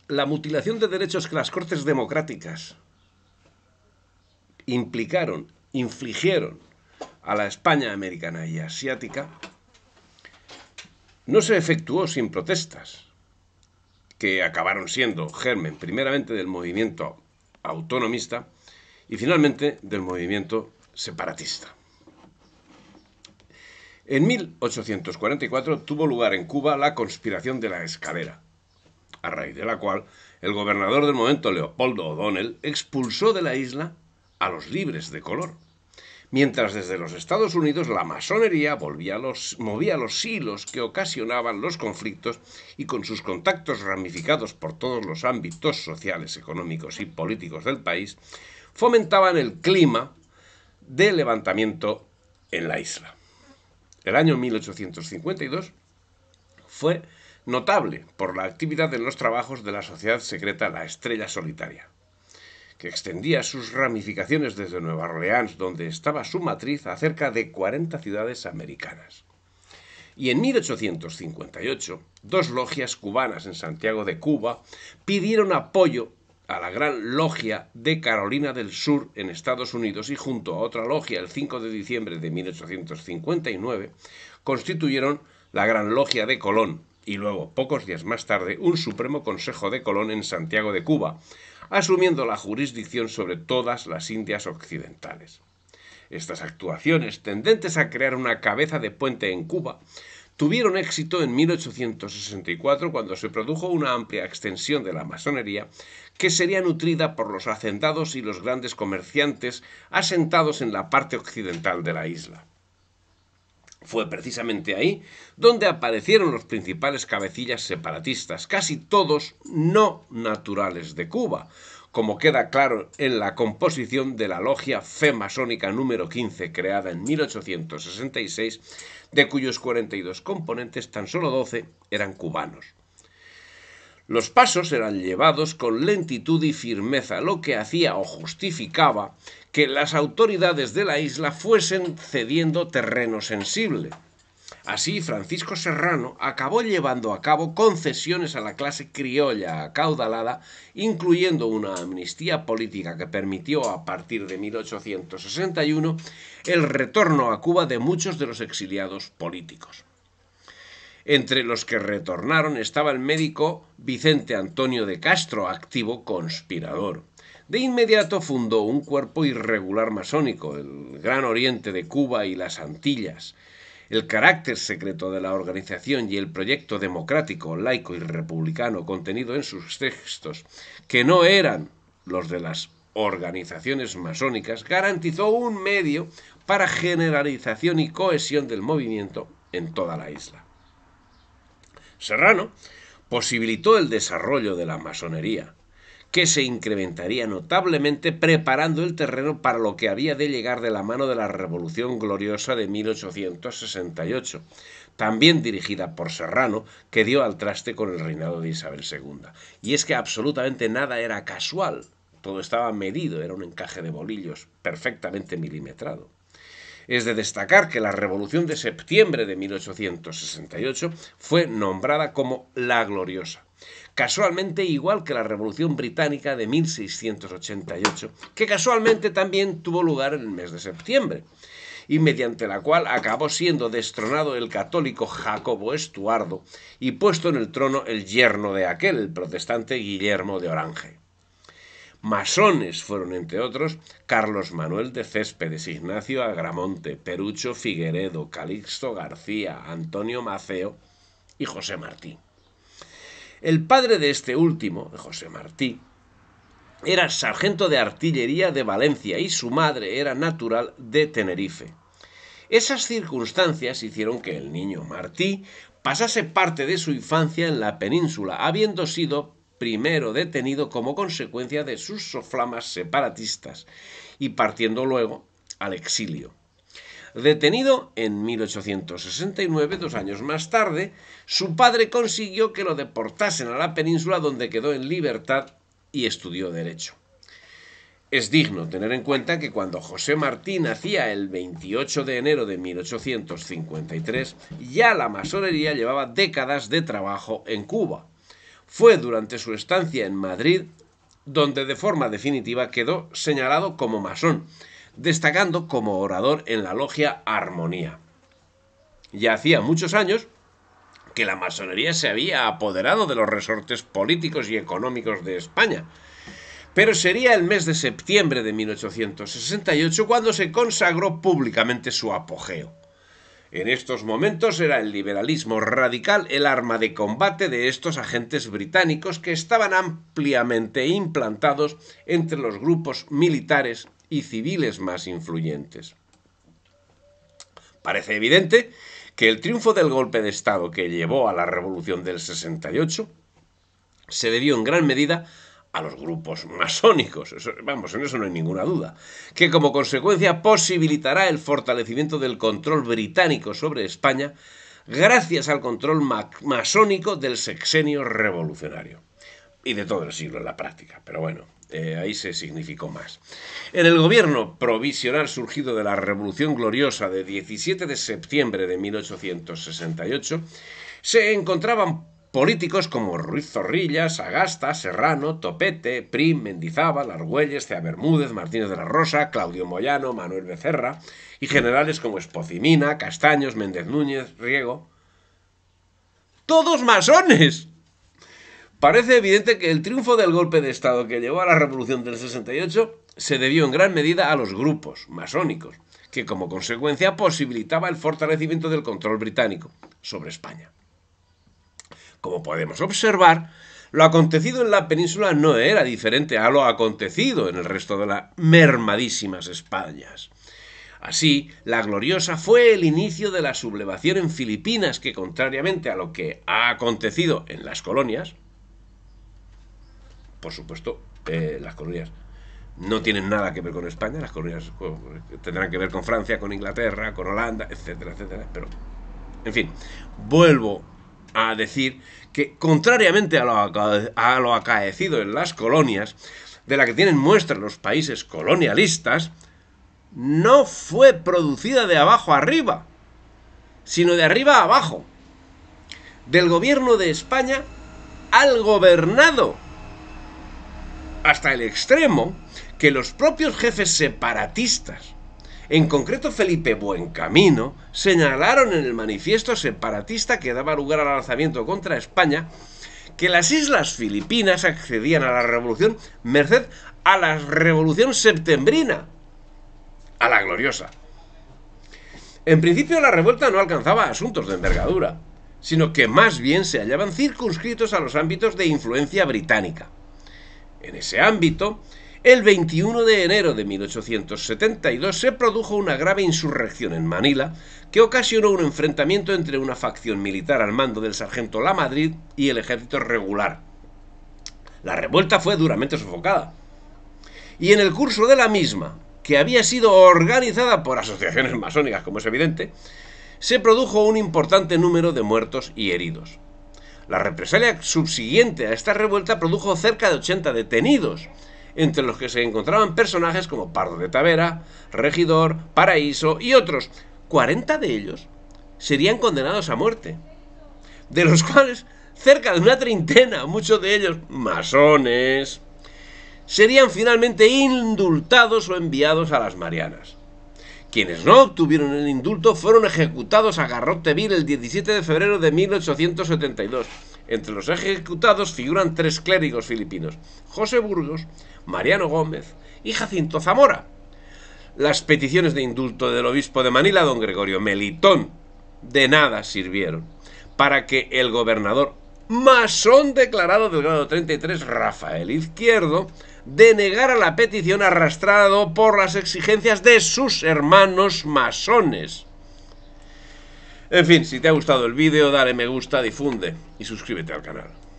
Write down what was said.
La mutilación de derechos que las Cortes democráticas infligieron a la España americana y asiática no se efectuó sin protestas, que acabaron siendo germen primeramente del movimiento autonomista y finalmente del movimiento separatista. En 1844 tuvo lugar en Cuba la conspiración de la Escalera, a raíz de la cual el gobernador del momento, Leopoldo O'Donnell, expulsó de la isla a los libres de color, mientras desde los Estados Unidos la masonería movía los hilos que ocasionaban los conflictos y con sus contactos ramificados por todos los ámbitos sociales, económicos y políticos del país, fomentaban el clima de levantamiento en la isla. El año 1852 fue notable por la actividad en los trabajos de la sociedad secreta La Estrella Solitaria, que extendía sus ramificaciones desde Nueva Orleans, donde estaba su matriz, a cerca de 40 ciudades americanas. Y en 1858, dos logias cubanas en Santiago de Cuba pidieron apoyo a la Gran Logia de Carolina del Sur en Estados Unidos y junto a otra logia el 5 de diciembre de 1859 constituyeron la Gran Logia de Colón y luego, pocos días más tarde, un Supremo Consejo de Colón en Santiago de Cuba, asumiendo la jurisdicción sobre todas las Indias occidentales. Estas actuaciones, tendentes a crear una cabeza de puente en Cuba, tuvieron éxito en 1864 cuando se produjo una amplia extensión de la masonería que sería nutrida por los hacendados y los grandes comerciantes asentados en la parte occidental de la isla. Fue precisamente ahí donde aparecieron los principales cabecillas separatistas, casi todos no naturales de Cuba, como queda claro en la composición de la logia Fe Masónica número 15, creada en 1866, de cuyos 42 componentes tan solo 12 eran cubanos. Los pasos eran llevados con lentitud y firmeza, lo que hacía o justificaba que las autoridades de la isla fuesen cediendo terreno sensible. Así, Francisco Serrano acabó llevando a cabo concesiones a la clase criolla acaudalada, incluyendo una amnistía política que permitió a partir de 1861 el retorno a Cuba de muchos de los exiliados políticos. Entre los que retornaron estaba el médico Vicente Antonio de Castro, activo conspirador. De inmediato fundó un cuerpo irregular masónico, el Gran Oriente de Cuba y las Antillas. El carácter secreto de la organización y el proyecto democrático, laico y republicano contenido en sus textos, que no eran los de las organizaciones masónicas, garantizó un medio para generalización y cohesión del movimiento en toda la isla. Serrano posibilitó el desarrollo de la masonería, que se incrementaría notablemente preparando el terreno para lo que había de llegar de la mano de la Revolución Gloriosa de 1868, también dirigida por Serrano, que dio al traste con el reinado de Isabel II. Y es que absolutamente nada era casual, todo estaba medido, era un encaje de bolillos perfectamente milimetrado. Es de destacar que la Revolución de septiembre de 1868 fue nombrada como la Gloriosa, casualmente igual que la Revolución Británica de 1688, que casualmente también tuvo lugar en el mes de septiembre, y mediante la cual acabó siendo destronado el católico Jacobo Estuardo y puesto en el trono el yerno de aquel, el protestante Guillermo de Orange. Masones fueron, entre otros, Carlos Manuel de Céspedes, Ignacio Agramonte, Perucho Figueredo, Calixto García, Antonio Maceo y José Martí. El padre de este último, José Martí, era sargento de artillería de Valencia y su madre era natural de Tenerife. Esas circunstancias hicieron que el niño Martí pasase parte de su infancia en la península, habiendo sido primero detenido como consecuencia de sus soflamas separatistas y partiendo luego al exilio. Detenido en 1869, 2 años más tarde, su padre consiguió que lo deportasen a la península, donde quedó en libertad y estudió Derecho. Es digno tener en cuenta que cuando José Martí nacía el 28 de enero de 1853, ya la masonería llevaba décadas de trabajo en Cuba. Fue durante su estancia en Madrid donde de forma definitiva quedó señalado como masón, destacando como orador en la logia Armonía. Ya hacía muchos años que la masonería se había apoderado de los resortes políticos y económicos de España, pero sería el mes de septiembre de 1868 cuando se consagró públicamente su apogeo. En estos momentos era el liberalismo radical el arma de combate de estos agentes británicos que estaban ampliamente implantados entre los grupos militares y civiles más influyentes. Parece evidente que el triunfo del golpe de Estado que llevó a la Revolución del 68 se debió en gran medida a los grupos masónicos, en eso no hay ninguna duda, que como consecuencia posibilitará el fortalecimiento del control británico sobre España gracias al control masónico del sexenio revolucionario y de todo el siglo en la práctica, pero bueno, ahí se significó más. En el gobierno provisional surgido de la Revolución Gloriosa de 17 de septiembre de 1868 se encontraban políticos como Ruiz Zorrilla, Sagasta, Serrano, Topete, Prim, Mendizábal, Argüelles, Cea Bermúdez, Martínez de la Rosa, Claudio Moyano, Manuel Becerra y generales como Espocimina, Castaños, Méndez Núñez, Riego. ¡Todos masones! Parece evidente que el triunfo del golpe de Estado que llevó a la Revolución del 68 se debió en gran medida a los grupos masónicos, que como consecuencia posibilitaba el fortalecimiento del control británico sobre España. Como podemos observar, lo acontecido en la península no era diferente a lo acontecido en el resto de las mermadísimas Españas. Así, la Gloriosa fue el inicio de la sublevación en Filipinas que, contrariamente a lo que ha acontecido en las colonias, por supuesto, las colonias no tienen nada que ver con España, las colonias tendrán que ver con Francia, con Inglaterra, con Holanda, etcétera, etcétera, pero, en fin, vuelvo a decir que, contrariamente a lo acaecido en las colonias, de la que tienen muestra los países colonialistas, no fue producida de abajo arriba, sino de arriba a abajo, del gobierno de España al gobernado, hasta el extremo que los propios jefes separatistas, en concreto Felipe Buencamino, señalaron en el manifiesto separatista que daba lugar al alzamiento contra España que las islas Filipinas accedían a la revolución merced a la revolución septembrina, a la Gloriosa. En principio la revuelta no alcanzaba asuntos de envergadura, sino que más bien se hallaban circunscritos a los ámbitos de influencia británica. En ese ámbito, el 21 de enero de 1872 se produjo una grave insurrección en Manila que ocasionó un enfrentamiento entre una facción militar al mando del sargento Lamadrid y el ejército regular. La revuelta fue duramente sofocada, y en el curso de la misma, que había sido organizada por asociaciones masónicas, como es evidente, se produjo un importante número de muertos y heridos. La represalia subsiguiente a esta revuelta produjo cerca de 80 detenidos, entre los que se encontraban personajes como Pardo de Tavera, Regidor, Paraíso y otros. 40 de ellos serían condenados a muerte, de los cuales cerca de una treintena, muchos de ellos masones, serían finalmente indultados o enviados a las Marianas. Quienes no obtuvieron el indulto fueron ejecutados a garrote vil el 17 de febrero de 1872. Entre los ejecutados figuran 3 clérigos filipinos: José Burgos, Mariano Gómez y Jacinto Zamora. Las peticiones de indulto del obispo de Manila, don Gregorio Melitón, de nada sirvieron para que el gobernador masón declarado del grado 33, Rafael Izquierdo, denegara la petición arrastrado por las exigencias de sus hermanos masones. En fin, si te ha gustado el vídeo, dale me gusta, difunde y suscríbete al canal.